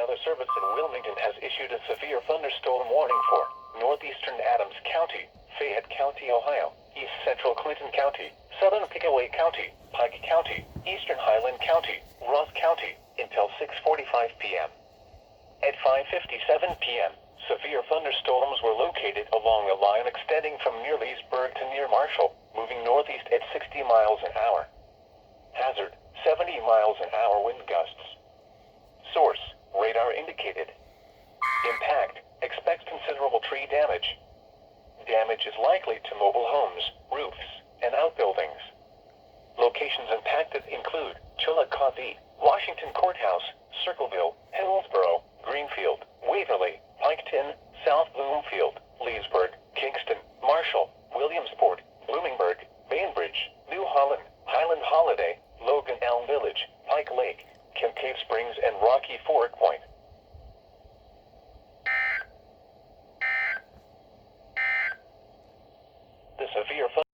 Weather Service in Wilmington has issued a severe thunderstorm warning for northeastern Adams County, Fayette County, Ohio, east central Clinton County, southern Pickaway County, Pike County, eastern Highland County, Ross County, until 6:45 p.m. At 5:57 p.m., severe thunderstorms were located along a line extending from near Leesburg to near Marshall, moving northeast at 60 miles an hour. Hazard, 70 miles an hour wind gusts. Source, radar indicated. Impact, expect considerable tree damage. Damage is likely to mobile homes, roofs, and outbuildings. Locations impacted include Chillicothe, Washington Courthouse, Circleville, Hillsborough, Greenfield, Waverly, Piketon, South Bloomfield, Leesburg, Kingston, Marshall, Williamsport, Bloomingburg, Bainbridge, New Holland, Highland Holiday, Logan Elm Village, Pike Lake, Kincaid Springs, and Rocky Ford Point. The severe